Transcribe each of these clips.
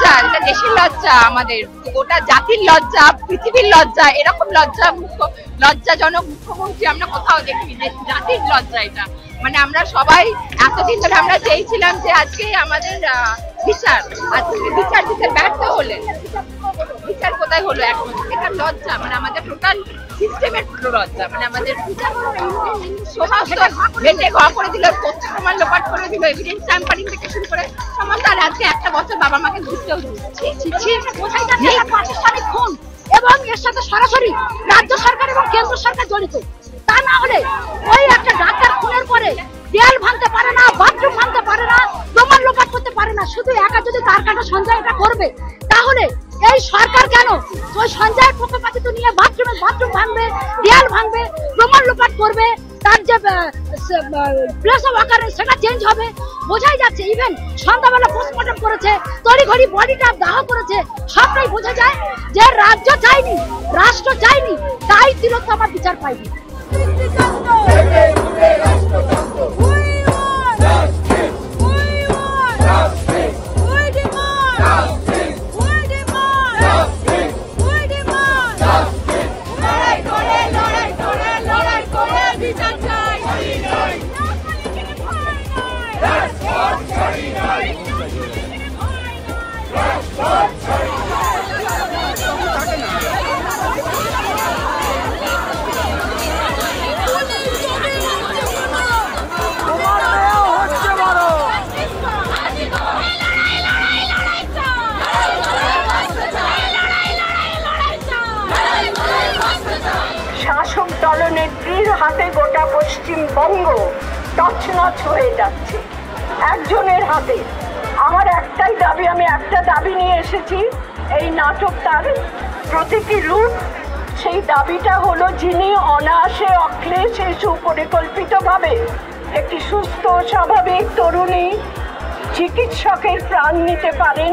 লজ্জা, এটা দেশের লজ্জা, আমাদের গোটা জাতির লজ্জা, পৃথিবীর লজ্জা। এরকম লজ্জাজনক মুখ্যমন্ত্রী আমরা কোথাও দেখিনি। জাতির লজ্জা এটা। মানে আমরা সবাই এতদিন ধরে আমরা চেয়েছিলাম যে আজকে আমাদের বিচার, আজকে বিচার দিতে ব্যর্থ হলেন। বিচার কোথায় হলো এখন? এটা লজ্জা, মানে আমাদের টোটাল সিস্টেমের লজ্জা। মানে আমাদের সমস্ত বেটে ঘ করে দিল, তথ্য প্রমাণ লোপাট করে দিল, এভিডেন্স ট্যাম্পারিং থেকে শুরু করে সমস্ত। আর আজকে একটা বছর বাবা মাকে ঘুরতেও প্রাতিষ্ঠানিক খুন, এবং এর সাথে সরাসরি রাজ্য সরকার এবং কেন্দ্র সরকার জড়িত। তা না হলে ওই একটা ডাক্তার খুনের পরে দেয়াল ভাঙতে পারে না, বাথরুম ভাঙতে পারে না, প্রমাণ লোপাট করতে পারে না। শুধু একা যদি তার কাটা সঞ্জয় এটা করবে, তাহলে এই সরকার কেন ওই সঞ্জয়ের পক্ষপাতিত্ব নিয়ে বাথরুম ভাঙবে, দেয়াল ভাঙবে, প্রমাণ লোপাট করবে, তার যে প্লেস অফ ওয়ার্কার সেটা চেঞ্জ হবে? বোঝাই যাচ্ছে। ইভেন সন্ধ্যাবেলা পোস্টমর্টম করেছে, তড়িঘড়ি বডিটা দাহ করেছে, সবটাই বোঝা যায় যে রাজ্য চাইনি, রাষ্ট্র চাইনি, তাই তিলোত্তমা বিচার পাইনি। শাসক দলনেত্রীর হাতে গোটা পশ্চিমবঙ্গ তছনছ হয়ে যাচ্ছে একজনের হাতে। আমার একটাই দাবি, আমি একটা দাবি নিয়ে এসেছি। এই নাটক তার প্রতীকী রূপ। সেই দাবিটা হলো, যিনি অনায়াসে অক্লেশে সুপরিকল্পিতভাবে একটি সুস্থ স্বাভাবিক তরুণী চিকিৎসকের প্রাণ নিতে পারেন,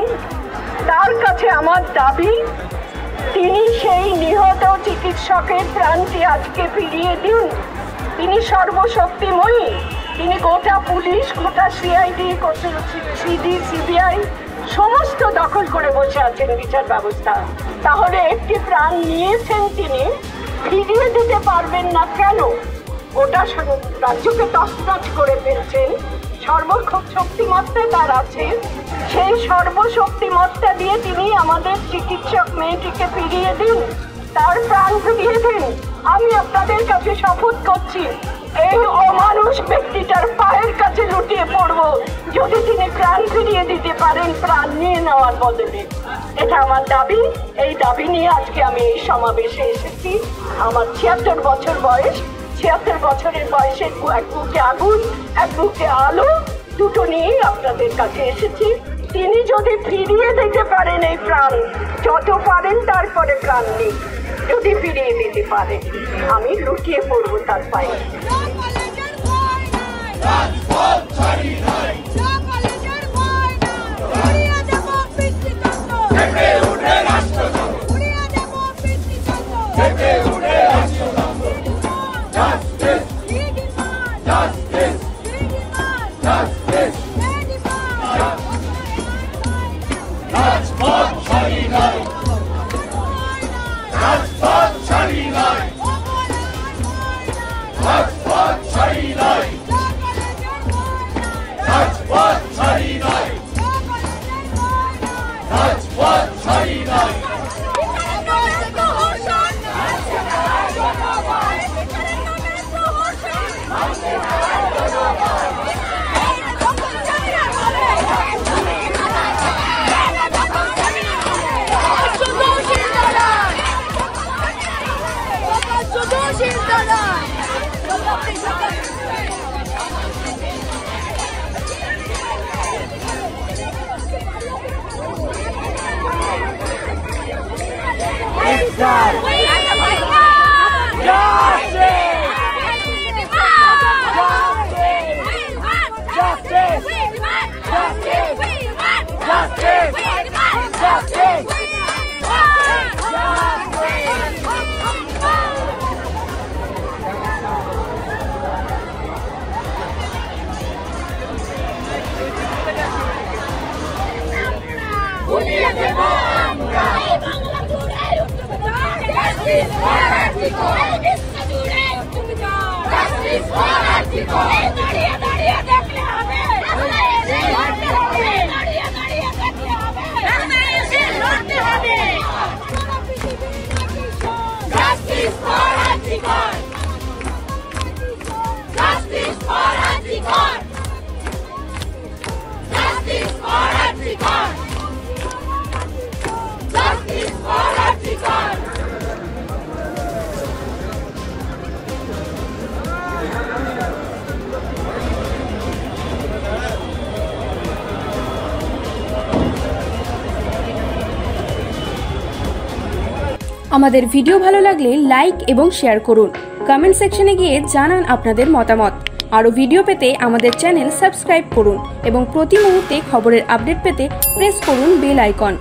তার কাছে আমার দাবি তিনি সেই নিহত চিকিৎসকের প্রাণটি আজকে ফিরিয়ে দিন। তিনি সর্বশক্তিময়ী, তিনি গোটা পুলিশ, গোটা সিআইডি, সিডি, সিবিআই সমস্ত দখল করে বসে আছেন বিচার ব্যবস্থা। তাহলে একটি প্রাণ নিয়েছেন, তিনি ফিরিয়ে দিতে পারবেন না কেন? গোটা রাজ্যকে তছনছ করে ফেলছেন। সর্বশক্তিমত্তা তার আছে, সেই সর্বশক্তিমত্তা দিয়ে তিনি আমাদের চিকিৎসক মেয়েটিকে ফিরিয়ে দিন, তার প্রাণ ফিরিয়ে দিন। আমি আপনাদের কাছে শপথ করছি, এই অমানুষ ব্যক্তিটার পায়ের কাছে লুটিয়ে পড়ব যদি তিনি প্রাণ ফিরিয়ে দিতে পারেন, প্রাণ নিয়ে নেওয়ার বদলে। এটা আমার দাবি। এই দাবি নিয়ে আজকে আমি এই সমাবেশে এসেছি। আমার 76 বছর বয়স। 76 বছরের বয়সে এক বুকে আগুন, এক বুকে আলো, দুটো নিয়েই আপনাদের কাছে এসেছি। তিনি যদি ফিরিয়ে দিতে পারেন এই প্রাণ, যত পারেন তারপরে প্রাণ নেই, যদি ফিরিয়ে দিতে পারেন, আমি লুটিয়ে পড়বো তার পায়ে। আমাদের ভিডিও ভালো লাগলে লাইক এবং শেয়ার করুন। কমেন্ট সেকশনে গিয়ে জানান আপনাদের মতামত। আরও ভিডিও পেতে আমাদের চ্যানেল সাবস্ক্রাইব করুন এবং প্রতি মুহূর্তে খবরের আপডেট পেতে প্রেস করুন বেল আইকন।